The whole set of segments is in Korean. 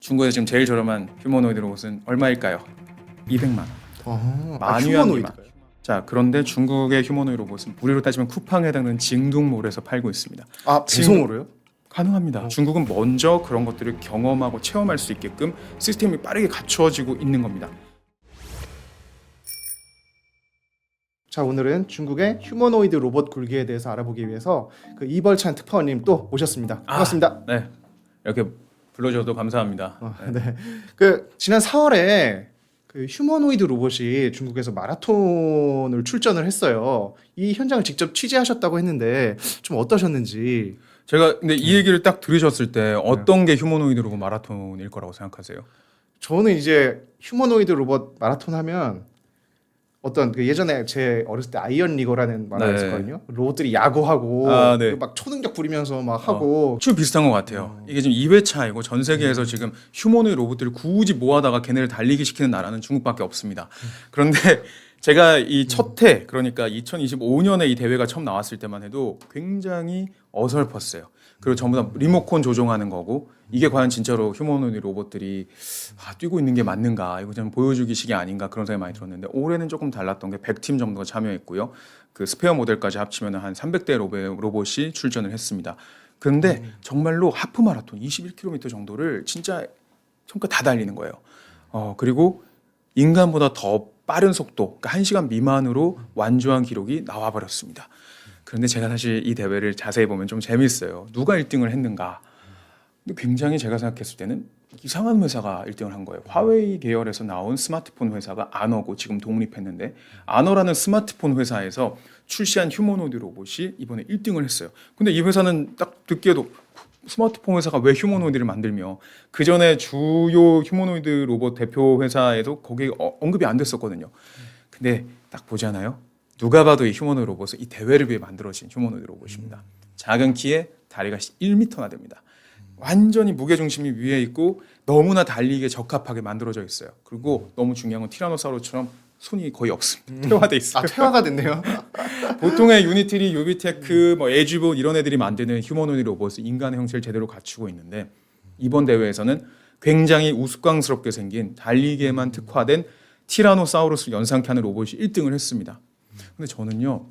중국에서 지금 제일 저렴한 휴머노이드 로봇은 얼마일까요? 200만 원. 휴머노이드가요? 자, 그런데 중국의 휴머노이드 로봇은 우리로 따지면 쿠팡에 해당하는 징둥몰에서 팔고 있습니다. 배송으로요? 가능합니다. 중국은 먼저 그런 것들을 경험하고 체험할 수 있게끔 시스템이 빠르게 갖추어지고 있는 겁니다. 자, 오늘은 중국의 휴머노이드 로봇 굴기에 대해서 알아보기 위해서 그 이벌찬 특파원님 또 모셨습니다. 반갑습니다. 네, 이렇게 불러주셔서 감사합니다. 네. 그 지난 4월에 그 휴머노이드 로봇이 중국에서 마라톤을 출전을 했어요. 이 현장을 직접 취재하셨다고 했는데 좀 어떠셨는지. 제가 근데 이 얘기를 딱 들으셨을 때 어떤 게 휴머노이드 로봇 마라톤일 거라고 생각하세요? 저는 이제 휴머노이드 로봇 마라톤 하면 어떤 그 예전에 제 어렸을 때 아이언 리거라는 만화가 있었거든요. 로봇들이 야구하고 네. 막 초능력 부리면서 막 하고 좀 비슷한 것 같아요. 이게 지금 2회차이고 전 세계에서 지금 휴머노이드 로봇들을 굳이 모아다가 걔네를 달리기 시키는 나라는 중국밖에 없습니다. 그런데 제가 이 첫 해, 그러니까 2025년에 이 대회가 처음 나왔을 때만 해도 굉장히 어설펐어요. 그리고 전부 다 리모컨 조종하는 거고 이게 과연 진짜로 휴머노이드 로봇들이 뛰고 있는 게 맞는가, 이거 좀 보여주기식이 아닌가 그런 생각이 많이 들었는데 올해는 조금 달랐던 게 100팀 정도가 참여했고요. 그 스페어 모델까지 합치면 한 300대 로봇이 출전을 했습니다. 그런데 정말로 하프 마라톤 21km 정도를 진짜 손끝 다 달리는 거예요. 그리고 인간보다 더 빠른 속도, 그러니까 1시간 미만으로 완주한 기록이 나와버렸습니다. 그런데 제가 사실 이 대회를 자세히 보면 좀 재밌어요. 누가 1등을 했는가? 근데 굉장히 제가 생각했을 때는 이상한 회사가 1등을 한 거예요. 화웨이 계열에서 나온 스마트폰 회사가 아너고 지금 독립했는데 아너라는 스마트폰 회사에서 출시한 휴머노이드 로봇이 이번에 1등을 했어요. 근데 이 회사는 딱 듣기에도 스마트폰 회사가 왜 휴머노이드를 만들며 그 전에 주요 휴머노이드 로봇 대표 회사에도 거기에 언급이 안 됐었거든요. 근데 딱 보잖아요. 누가 봐도 이 휴머노이드 로봇은 이 대회를 위해 만들어진 휴머노이드 로봇입니다. 작은 키에 다리가 1m나 됩니다. 완전히 무게중심이 위에 있고 너무나 달리기에 적합하게 만들어져 있어요. 그리고 너무 중요한 건 티라노사우루스처럼 손이 거의 없습니다. 퇴화돼 있어요. 퇴화가 됐네요. 보통의 유니트리, 유비테크, 에지봇 이런 애들이 만드는 휴머노이드 로봇은 인간의 형체를 제대로 갖추고 있는데 이번 대회에서는 굉장히 우스꽝스럽게 생긴 달리기에만 특화된 티라노사우루스 연상케 하는 로봇이 1등을 했습니다. 근데 저는요,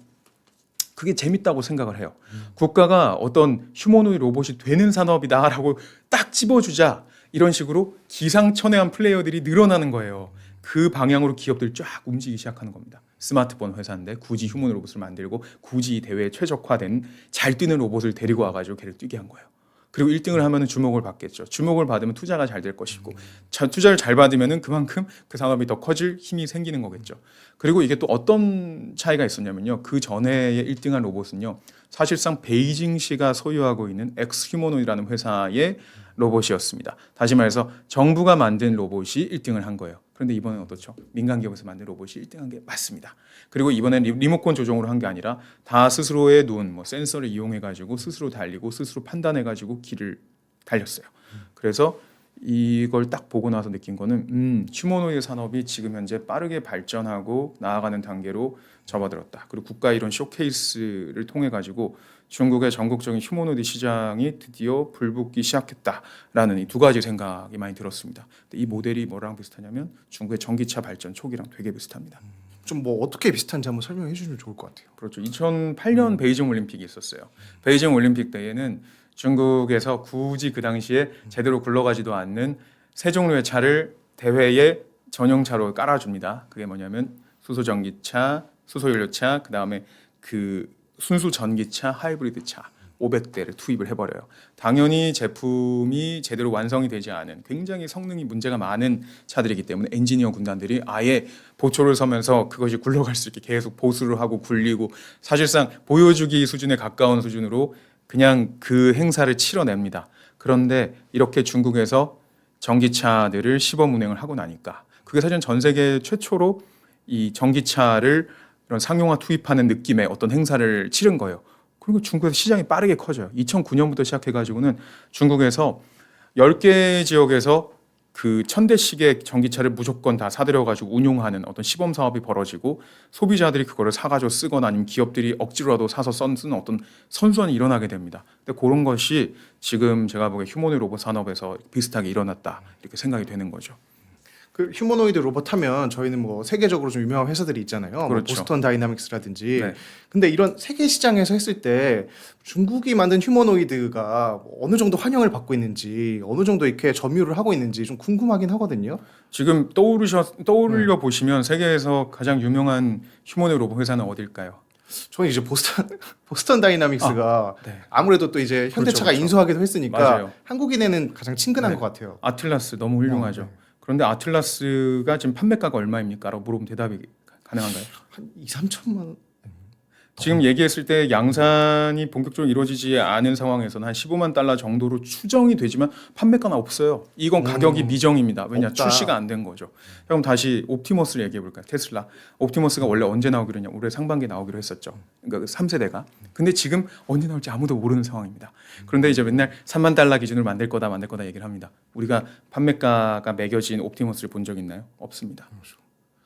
그게 재밌다고 생각을 해요. 국가가 어떤 휴머노이드 로봇이 되는 산업이다라고 딱 집어주자 이런 식으로 기상천외한 플레이어들이 늘어나는 거예요. 그 방향으로 기업들이 쫙 움직이기 시작하는 겁니다. 스마트폰 회사인데 굳이 휴머노이드 로봇을 만들고 굳이 이 대회에 최적화된 잘 뛰는 로봇을 데리고 와가지고 걔를 뛰게 한 거예요. 그리고 1등을 하면 주목을 받겠죠. 주목을 받으면 투자가 잘 될 것이고 투자를 잘 받으면 그만큼 그 산업이 더 커질 힘이 생기는 거겠죠. 그리고 이게 또 어떤 차이가 있었냐면요. 그 전에 1등한 로봇은요. 사실상 베이징시가 소유하고 있는 엑스휴머노이드라는 회사의 로봇이었습니다. 다시 말해서 정부가 만든 로봇이 1등을 한 거예요. 그런데 이번엔 어떻죠? 민간 기업에서 만든 로봇이 1등한 게 맞습니다. 그리고 이번엔 리모컨 조종으로 한 게 아니라 다 스스로의 눈, 센서를 이용해가지고 스스로 달리고 스스로 판단해가지고 길을 달렸어요. 그래서 이걸 딱 보고 나서 느낀 거는 휴머노이드 산업이 지금 현재 빠르게 발전하고 나아가는 단계로 접어들었다. 그리고 국가 이런 쇼케이스를 통해 가지고 중국의 전국적인 휴머노이드 시장이 드디어 불붙기 시작했다라는 이 두 가지 생각이 많이 들었습니다. 근데 이 모델이 뭐랑 비슷하냐면 중국의 전기차 발전 초기랑 되게 비슷합니다. 좀 어떻게 비슷한지 한번 설명해 주시면 좋을 것 같아요. 그렇죠. 2008년 베이징 올림픽이 있었어요. 베이징 올림픽 때에는 중국에서 굳이 그 당시에 제대로 굴러가지도 않는 세 종류의 차를 대회에 전용차로 깔아줍니다. 그게 뭐냐면 수소 전기차, 수소 연료차, 그 다음에 그 순수 전기차, 하이브리드 차 500대를 투입을 해버려요. 당연히 제품이 제대로 완성이 되지 않은 굉장히 성능이 문제가 많은 차들이기 때문에 엔지니어 군단들이 아예 보초를 서면서 그것이 굴러갈 수 있게 계속 보수를 하고 굴리고 사실상 보여주기 수준에 가까운 수준으로 그냥 그 행사를 치러냅니다. 그런데 이렇게 중국에서 전기차들을 시범 운행을 하고 나니까 그게 사실 전 세계 최초로 이 전기차를 이런 상용화 투입하는 느낌의 어떤 행사를 치른 거예요. 그리고 중국에서 시장이 빠르게 커져요. 2009년부터 시작해가지고는 중국에서 10개 지역에서 그 1000대씩의 전기차를 무조건 다 사들여가지고 운용하는 어떤 시범 사업이 벌어지고 소비자들이 그거를 사가지고 쓰거나 아니면 기업들이 억지로라도 사서 쓰는 어떤 선순환이 일어나게 됩니다. 근데 그런 것이 지금 제가 보기에 휴머노이드 로봇 산업에서 비슷하게 일어났다 이렇게 생각이 되는 거죠. 그 휴머노이드 로봇 하면 저희는 뭐 세계적으로 좀 유명한 회사들이 있잖아요. 뭐 그렇죠. 보스턴 다이나믹스라든지. 네. 근데 이런 세계 시장에서 했을 때 중국이 만든 휴머노이드가 뭐 어느 정도 환영을 받고 있는지, 어느 정도 이렇게 점유를 하고 있는지 좀 궁금하긴 하거든요. 지금 떠올려 보시면 세계에서 가장 유명한 휴머노이드 로봇 회사는 어딜까요? 저는 이제 보스턴 다이나믹스가 네. 아무래도 또 이제 현대차가 그렇죠. 인수하기도 했으니까 맞아요. 한국인에는 가장 친근한 네. 것 같아요. 아틀라스 너무 훌륭하죠. 네. 그런데 아틀라스가 지금 판매가가 얼마입니까? 라고 물어보면 대답이 가능한가요? 한 2, 3천만 원. 지금 얘기했을 때 양산이 본격적으로 이루어지지 않은 상황에서는 한 15만 달러 정도로 추정이 되지만 판매가는 없어요. 이건 가격이 미정입니다. 왜냐? 없다. 출시가 안 된 거죠. 그럼 다시 옵티머스를 얘기해 볼까요? 테슬라. 옵티머스가 원래 언제 나오기로 했냐? 올해 상반기에 나오기로 했었죠. 그러니까 3세대가. 근데 지금 언제 나올지 아무도 모르는 상황입니다. 그런데 이제 맨날 3만 달러 기준으로 만들 거다 얘기를 합니다. 우리가 판매가가 매겨진 옵티머스를 본 적 있나요? 없습니다.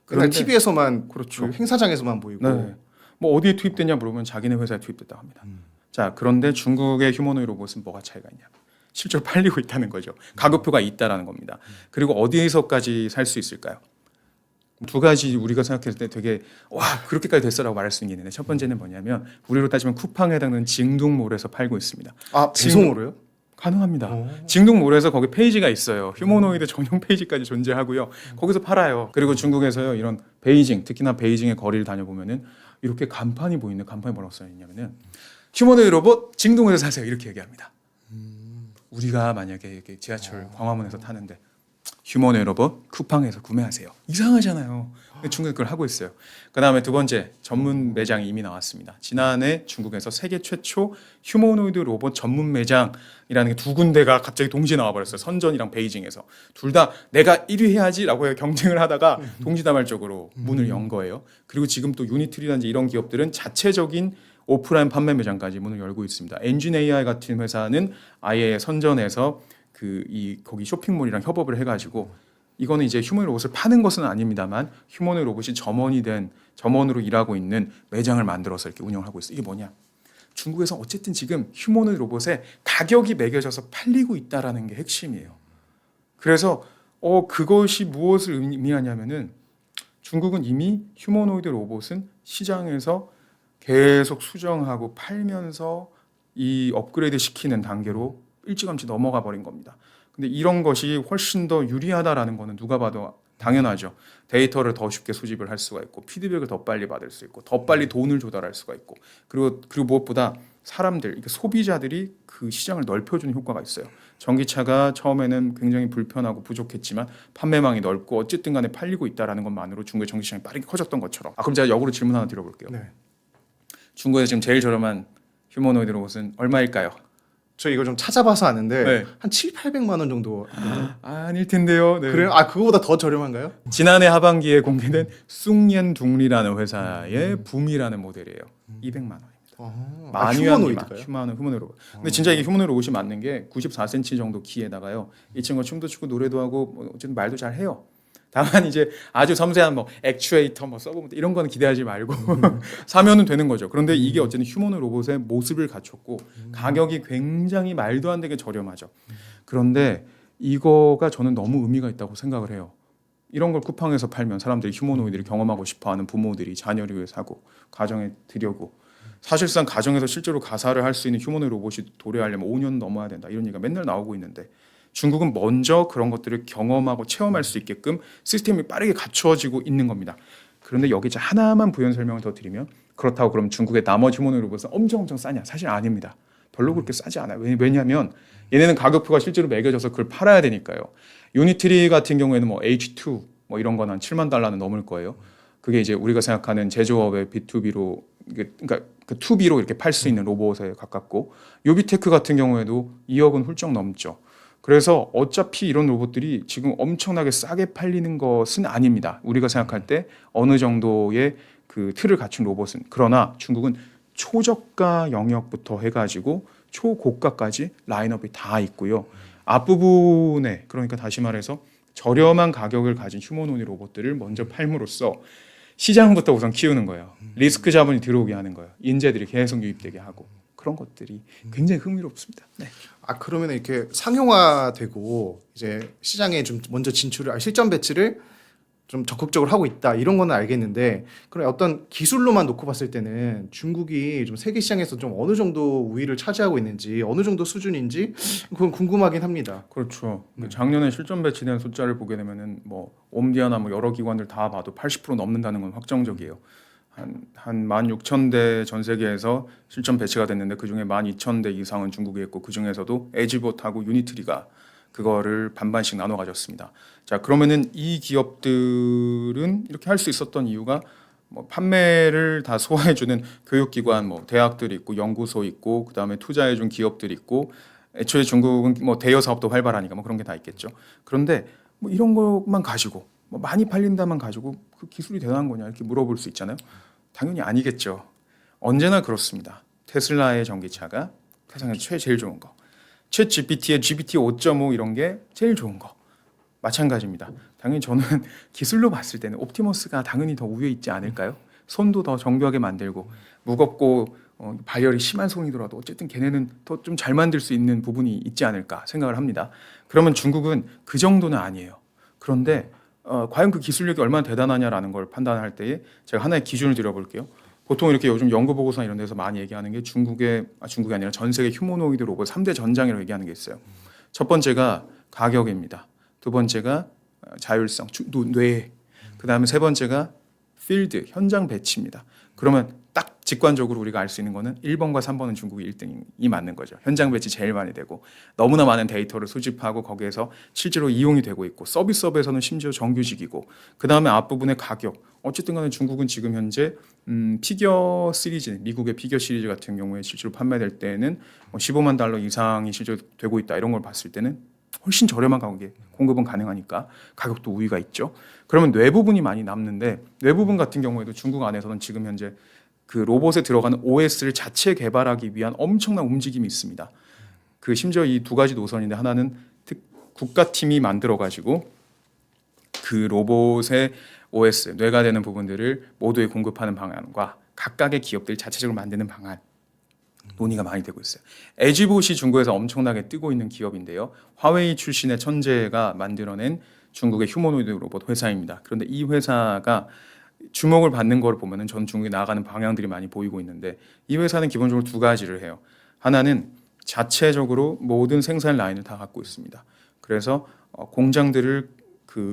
그날 그런데- TV에서만 그렇죠. 그 행사장에서만 보이고. 네. 뭐 어디에 투입됐냐 물어보면 자기네 회사에 투입됐다고 합니다. 자, 그런데 중국의 휴머노이드 로봇은 뭐가 차이가 있냐? 실제로 팔리고 있다는 거죠. 가격표가 있다라는 겁니다. 그리고 어디에서까지 살 수 있을까요? 두 가지 우리가 생각했을 때 되게 와 그렇게까지 됐어라고 말할 수 있는 게 있는데 첫 번째는 뭐냐면 우리로 따지면 쿠팡에 해당하는 징둥몰에서 팔고 있습니다. 아, 배송으로요? 가능합니다. 오. 징둥몰에서 거기 페이지가 있어요. 휴머노이드 전용 페이지까지 존재하고요. 거기서 팔아요. 그리고 중국에서요 이런 베이징 특히나 베이징의 거리를 다녀보면은 이렇게 간판이 보이는 간판이 뭐라고 써 있냐면은 휴머노이드 로봇 징둥에서 사세요 이렇게 얘기합니다. 우리가 만약에 이렇게 지하철 광화문에서 타는데 휴머노이드 로봇 쿠팡에서 구매하세요. 이상하잖아요. 근데 중국에 그걸 하고 있어요. 그다음에 두 번째 전문 매장이 이미 나왔습니다. 지난해 중국에서 세계 최초 휴머노이드 로봇 전문 매장이라는 게 두 군데가 갑자기 동시에 나와버렸어요. 선전이랑 베이징에서 둘 다 내가 1위 해야지라고 경쟁을 하다가 동시다발적으로 문을 연 거예요. 그리고 지금 또 유니트리라든지 이런 기업들은 자체적인 오프라인 판매 매장까지 문을 열고 있습니다. 엔진 AI 같은 회사는 아예 선전해서 거기 쇼핑몰이랑 협업을 해가지고 이거는 이제 휴머노이드 로봇을 파는 것은 아닙니다만 휴머노이드 로봇이 점원으로 일하고 있는 매장을 만들어서 이렇게 운영을 하고 있어요. 이게 뭐냐? 중국에서 어쨌든 지금 휴머노이드 로봇에 가격이 매겨져서 팔리고 있다라는 게 핵심이에요. 그래서 그것이 무엇을 의미하냐면은 중국은 이미 휴머노이드 로봇은 시장에서 계속 수정하고 팔면서 이 업그레이드 시키는 단계로 일찌감치 넘어가 버린 겁니다. 근데 이런 것이 훨씬 더 유리하다라는 거는 누가 봐도 당연하죠. 데이터를 더 쉽게 수집을 할 수가 있고 피드백을 더 빨리 받을 수 있고 더 빨리 돈을 조달할 수가 있고 그리고 무엇보다 사람들, 그러니까 소비자들이 그 시장을 넓혀주는 효과가 있어요. 전기차가 처음에는 굉장히 불편하고 부족했지만 판매망이 넓고 어쨌든 간에 팔리고 있다라는 것만으로 중국의 전기 시장이 빠르게 커졌던 것처럼. 그럼 제가 역으로 질문 하나 드려볼게요. 네. 중국에서 지금 제일 저렴한 휴머노이드 로봇은 얼마일까요? 저 이거 좀 찾아봐서 아는데 네. 한 7, 800만 원 정도. 아닐 텐데요. 네. 그래요? 아, 그거보다 더 저렴한가요? 지난해 하반기에 공개된 숭옌둥리라는 회사의 붐이라는 모델이에요. 200만 원입니다. 휴머노이드가요? 휴머노이드 로봇. 근데 진짜 이게 휴머노이드 로봇이 맞는 게 94cm 정도 키에다가요. 이 친구가 춤도 추고 노래도 하고 뭐 어쨌든 말도 잘 해요. 다만 이제 아주 섬세한 뭐 액추에이터 뭐 서브모터 이런 거는 기대하지 말고 사면은 되는 거죠. 그런데 이게 어쨌든 휴머노이드 로봇의 모습을 갖췄고 가격이 굉장히 말도 안 되게 저렴하죠. 그런데 이거가 저는 너무 의미가 있다고 생각을 해요. 이런 걸 쿠팡에서 팔면 사람들이 휴머노이드를 경험하고 싶어하는 부모들이 자녀를 위해 사고 가정에 들여고 사실상 가정에서 실제로 가사를 할 수 있는 휴머노이드 로봇이 도래하려면 5년 넘어야 된다 이런 얘기가 맨날 나오고 있는데 중국은 먼저 그런 것들을 경험하고 체험할 수 있게끔 시스템이 빠르게 갖추어지고 있는 겁니다. 그런데 여기 이제 하나만 부연 설명을 더 드리면 그렇다고 그럼 중국의 나머지 휴머노이드 로봇은 엄청 싸냐? 사실 아닙니다. 별로 그렇게 싸지 않아요. 왜냐하면 얘네는 가격표가 실제로 매겨져서 그걸 팔아야 되니까요. 유니트리 같은 경우에는 뭐 H2 뭐 이런 거는 한 7만 달러는 넘을 거예요. 그게 이제 우리가 생각하는 제조업의 B2B로 그러니까 그 2B로 이렇게 팔 수 있는 로봇에 가깝고 요비테크 같은 경우에도 2억은 훌쩍 넘죠. 그래서 어차피 이런 로봇들이 지금 엄청나게 싸게 팔리는 것은 아닙니다. 우리가 생각할 때 어느 정도의 그 틀을 갖춘 로봇은. 그러나 중국은 초저가 영역부터 해가지고 초고가까지 라인업이 다 있고요. 앞부분에 그러니까 다시 말해서 저렴한 가격을 가진 휴머노이드 로봇들을 먼저 팔므로써 시장부터 우선 키우는 거예요. 리스크 자본이 들어오게 하는 거예요. 인재들이 계속 유입되게 하고 그런 것들이 굉장히 흥미롭습니다. 네. 아 그러면 이렇게 상용화되고 이제 시장에 좀 먼저 진출을 실전 배치를 좀 적극적으로 하고 있다 이런 거는 알겠는데 그럼 어떤 기술로만 놓고 봤을 때는 중국이 좀 세계 시장에서 좀 어느 정도 우위를 차지하고 있는지 어느 정도 수준인지 그건 궁금하긴 합니다. 그렇죠. 작년에 실전 배치된 숫자를 보게 되면은 뭐 옴디아나 뭐 여러 기관들 다 봐도 80% 넘는다는 건 확정적이에요. 한 16,000대 전 세계에서 실전 배치가 됐는데 그 중에 12,000대 이상은 중국에 있고 그 중에서도 에지봇하고 유니트리가 그거를 반반씩 나눠 가졌습니다. 자, 그러면은 이 기업들은 이렇게 할 수 있었던 이유가 뭐 판매를 다 소화해 주는 교육기관 뭐 대학들이 있고 연구소 있고 그다음에 투자해 준 기업들이 있고 애초에 중국은 뭐 대여 사업도 활발하니까 뭐 그런 게 다 있겠죠. 그런데 뭐 이런 것만 가지고 뭐 많이 팔린다만 가지고 그 기술이 대단한 거냐 이렇게 물어볼 수 있잖아요. 당연히 아니겠죠. 언제나 그렇습니다. 테슬라의 전기차가 세상에 제일 좋은 거. 챗 GPT의 GPT 5.5 이런 게 제일 좋은 거. 마찬가지입니다. 당연히 저는 기술로 봤을 때는 옵티머스가 당연히 더 우위에 있지 않을까요? 손도 더 정교하게 만들고 무겁고 발열이 심한 손이더라도 어쨌든 걔네는 더 좀 잘 만들 수 있는 부분이 있지 않을까 생각을 합니다. 그러면 중국은 그 정도는 아니에요. 그런데 과연 그 기술력이 얼마나 대단하냐라는 걸 판단할 때에 제가 하나의 기준을 드려볼게요. 보통 이렇게 요즘 연구 보고서나 이런 데서 많이 얘기하는 게 중국이 아니라 전 세계 휴머노이드 로봇 3대 전장이라고 얘기하는 게 있어요. 첫 번째가 가격입니다. 두 번째가 자율성, 뇌. 그다음에 세 번째가 필드, 현장 배치입니다. 그러면 딱 직관적으로 우리가 알 수 있는 거는 1번과 3번은 중국이 1등이 맞는 거죠. 현장 배치 제일 많이 되고 너무나 많은 데이터를 수집하고 거기에서 실제로 이용이 되고 있고 서비스업에서는 심지어 정규직이고 그다음에 앞부분의 가격. 어쨌든 간에 중국은 지금 현재 피겨 시리즈, 미국의 피겨 시리즈 같은 경우에 실제로 판매될 때는 15만 달러 이상이 실제로 되고 있다. 이런 걸 봤을 때는 훨씬 저렴한 가격에 공급은 가능하니까 가격도 우위가 있죠. 그러면 뇌 부분이 많이 남는데 뇌 부분 같은 경우에도 중국 안에서는 지금 현재 그 로봇에 들어가는 OS를 자체 개발하기 위한 엄청난 움직임이 있습니다. 그 심지어 이 두 가지 노선인데 하나는 국가팀이 만들어 가지고 그 로봇의 OS 뇌가 되는 부분들을 모두에 공급하는 방안과 각각의 기업들이 자체적으로 만드는 방안 논의가 많이 되고 있어요. 에지봇이 중국에서 엄청나게 뜨고 있는 기업인데요. 화웨이 출신의 천재가 만들어낸 중국의 휴머노이드 로봇 회사입니다. 그런데 이 회사가 주목을 받는 걸 보면은 전 중국에 나아가는 방향들이 많이 보이고 있는데 이 회사는 기본적으로 두 가지를 해요. 하나는 자체적으로 모든 생산 라인을 다 갖고 있습니다. 그래서 공장들을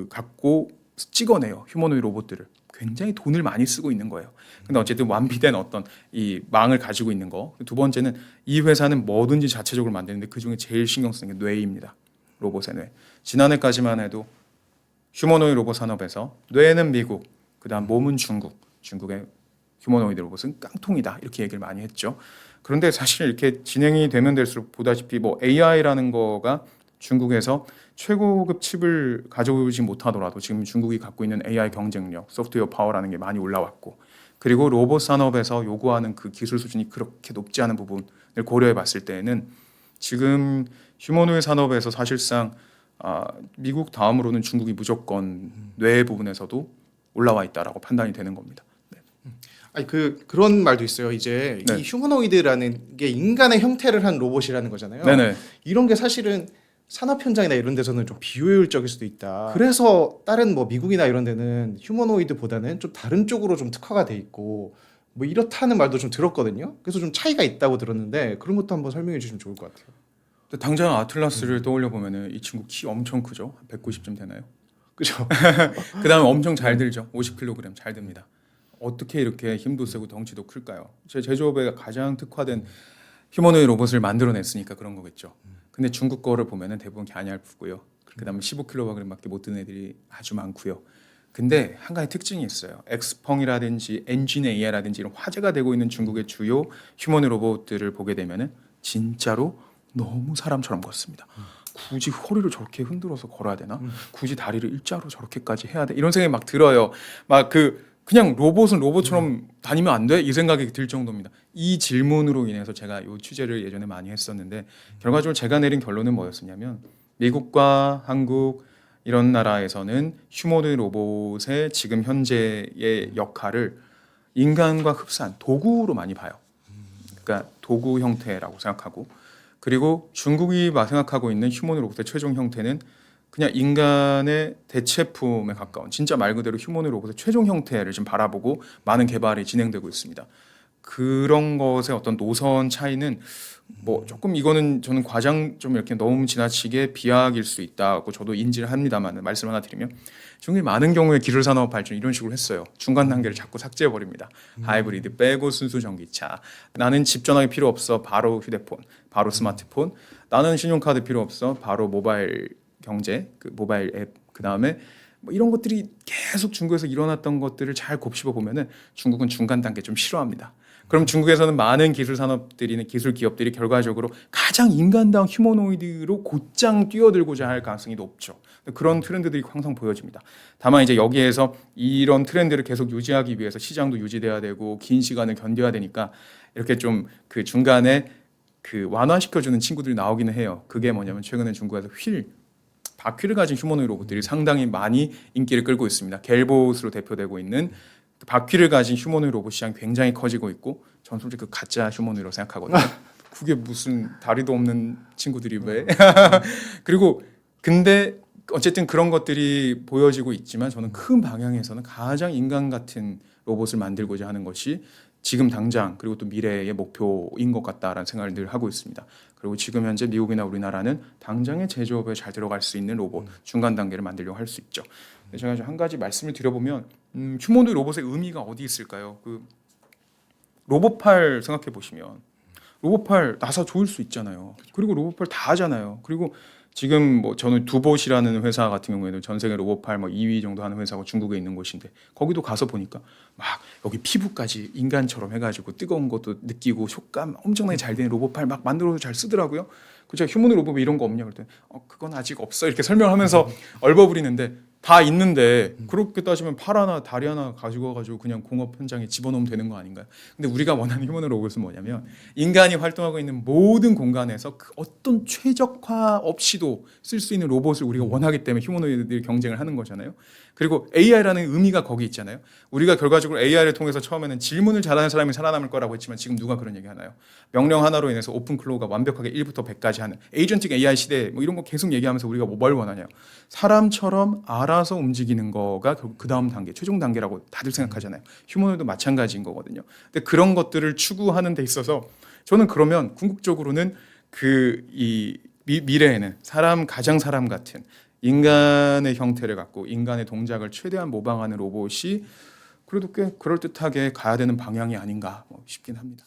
갖고 찍어내요. 휴머노이드 로봇들을. 굉장히 돈을 많이 쓰고 있는 거예요. 근데 어쨌든 완비된 어떤 이 망을 가지고 있는 거. 두 번째는 이 회사는 뭐든지 자체적으로 만드는데 그중에 제일 신경 쓰는 게 뇌입니다. 로봇의 뇌. 지난해까지만 해도 휴머노이드 로봇 산업에서 뇌는 미국, 그다음 몸은 중국의 휴머노이드 로봇은 깡통이다. 이렇게 얘기를 많이 했죠. 그런데 사실 이렇게 진행이 되면 될수록 보다시피 뭐 AI라는 거가 중국에서 최고급 칩을 가져오지 못하더라도 지금 중국이 갖고 있는 AI 경쟁력, 소프트웨어 파워라는 게 많이 올라왔고 그리고 로봇 산업에서 요구하는 그 기술 수준이 그렇게 높지 않은 부분을 고려해 봤을 때에는 지금 휴머노이드 산업에서 사실상 미국 다음으로는 중국이 무조건 뇌 부분에서도 올라와 있다라고 판단이 되는 겁니다. 네. 아니 그런 말도 있어요. 이제 네. 이 휴머노이드라는 게 인간의 형태를 한 로봇이라는 거잖아요. 네네. 이런 게 사실은 산업 현장이나 이런 데서는 좀 비효율적일 수도 있다. 그래서 다른 뭐 미국이나 이런 데는 휴머노이드보다는 좀 다른 쪽으로 좀 특화가 돼 있고 뭐 이렇다는 말도 좀 들었거든요. 그래서 좀 차이가 있다고 들었는데 그런 것도 한번 설명해 주시면 좋을 것 같아요. 근데 당장 아틀라스를 떠올려 보면은 이 친구 키 엄청 크죠. 190쯤 되나요? 그죠? 그다음에 엄청 잘 들죠. 50kg 잘 듭니다. 어떻게 이렇게 힘도 세고 덩치도 클까요? 제 제조업에 가장 특화된 휴머노이드 로봇을 만들어냈으니까 그런 거겠죠. 근데 중국 거를 보면은 대부분 갸냘프고요. 그다음에 15kg밖에 못 드는 애들이 아주 많고요. 근데 한 가지 특징이 있어요. 엑스펑이라든지 엔진 AI라든지 이런 화제가 되고 있는 중국의 주요 휴머노이드 로봇들을 보게 되면은 진짜로 너무 사람처럼 걷습니다. 굳이 허리를 저렇게 흔들어서 걸어야 되나? 굳이 다리를 일자로 저렇게까지 해야 돼? 이런 생각이 막 들어요. 막 그냥 로봇은 로봇처럼 다니면 안 돼? 이 생각이 들 정도입니다. 이 질문으로 인해서 제가 이 취재를 예전에 많이 했었는데 결과적으로 제가 내린 결론은 뭐였었냐면 미국과 한국, 이런 나라에서는 휴머노이드 로봇의 지금 현재의 역할을 인간과 흡사한 도구로 많이 봐요. 그러니까 도구 형태라고 생각하고, 그리고 중국이 생각하고 있는 휴머노이드 로봇의 최종 형태는 그냥 인간의 대체품에 가까운 진짜 말 그대로 휴머노이드 로봇의 최종 형태를 지금 바라보고 많은 개발이 진행되고 있습니다. 그런 것의 어떤 노선 차이는 뭐 조금 이거는 저는 과장 좀 이렇게 너무 지나치게 비약일 수 있다고 저도 인지를 합니다만, 말씀 하나 드리면 중국이 많은 경우에 기술 산업 발전 이런 식으로 했어요. 중간 단계를 자꾸 삭제해 버립니다. 하이브리드 빼고 순수 전기차. 나는 집 전화기 필요 없어. 바로 휴대폰, 바로 스마트폰. 나는 신용카드 필요 없어. 바로 모바일 경제, 그 모바일 앱. 그 다음에 뭐 이런 것들이 계속 중국에서 일어났던 것들을 잘 곱씹어 보면은 중국은 중간 단계 좀 싫어합니다. 그럼 중국에서는 많은 기술 산업들이나 기술 기업들이 결과적으로 가장 인간다운 휴머노이드로 곧장 뛰어들고자 할 가능성이 높죠. 그런 트렌드들이 항상 보여집니다. 다만 이제 여기에서 이런 트렌드를 계속 유지하기 위해서 시장도 유지돼야 되고 긴 시간을 견뎌야 되니까 이렇게 좀 그 중간에 그 완화시켜주는 친구들이 나오기는 해요. 그게 뭐냐면 최근에 중국에서 바퀴를 가진 휴머노이드 로봇들이 상당히 많이 인기를 끌고 있습니다. 겔봇으로 대표되고 있는 바퀴를 가진 휴머노이드 로봇 시장이 굉장히 커지고 있고, 전 솔직히 그 가짜 휴머노이드라고 생각하거든요. 그게 무슨 다리도 없는 친구들이 왜? 그리고 근데 어쨌든 그런 것들이 보여지고 있지만 저는 큰 방향에서는 가장 인간 같은 로봇을 만들고자 하는 것이 지금 당장 그리고 또 미래의 목표인 것 같다라는 생각을 늘 하고 있습니다. 그리고 지금 현재 미국이나 우리나라는 당장의 제조업에 잘 들어갈 수 있는 로봇 중간 단계를 만들려고 할 수 있죠. 제가 한 가지 말씀을 드려보면 휴머노이드 로봇의 의미가 어디 있을까요? 그 로봇팔 생각해 보시면 로봇팔 나사 조일 수 있잖아요. 그리고 로봇팔 다 하잖아요. 그리고 지금 뭐 저는 두봇이라는 회사 같은 경우에는 전 세계 로봇팔 뭐 2위 정도 하는 회사가 중국에 있는 곳인데, 거기도 가서 보니까 막 여기 피부까지 인간처럼 해가지고 뜨거운 것도 느끼고 효과감 엄청나게 잘 되는 로봇팔 막 만들어서 잘 쓰더라고요. 그 제가 휴머노이드 로봇 이런 거 없냐 그랬더니 그건 아직 없어 이렇게 설명하면서 얼버무리는데 다 있는데, 그렇게 따지면 팔 하나 다리 하나 가지고 와가지고 그냥 공업 현장에 집어넣으면 되는 거 아닌가요? 근데 우리가 원하는 휴머노이드 로봇은 뭐냐면 인간이 활동하고 있는 모든 공간에서 그 어떤 최적화 없이도 쓸 수 있는 로봇을 우리가 원하기 때문에 휴머노이드들이 경쟁을 하는 거잖아요. 그리고 AI라는 의미가 거기 있잖아요. 우리가 결과적으로 AI를 통해서 처음에는 질문을 잘하는 사람이 살아남을 거라고 했지만 지금 누가 그런 얘기 하나요? 명령 하나로 인해서 오픈 클로우가 완벽하게 1부터 100까지 하는 에이전틱 AI 시대 뭐 이런 거 계속 얘기하면서 우리가 뭘 원하냐? 사람처럼 알아서 움직이는 거가 그 다음 단계, 최종 단계라고 다들 생각하잖아요. 휴머노이드도 마찬가지인 거거든요. 근데 그런 것들을 추구하는 데 있어서 저는 그러면 궁극적으로는 미래에는 가장 사람 같은 인간의 형태를 갖고 인간의 동작을 최대한 모방하는 로봇이 그래도 꽤 그럴듯하게 가야 되는 방향이 아닌가 싶긴 합니다.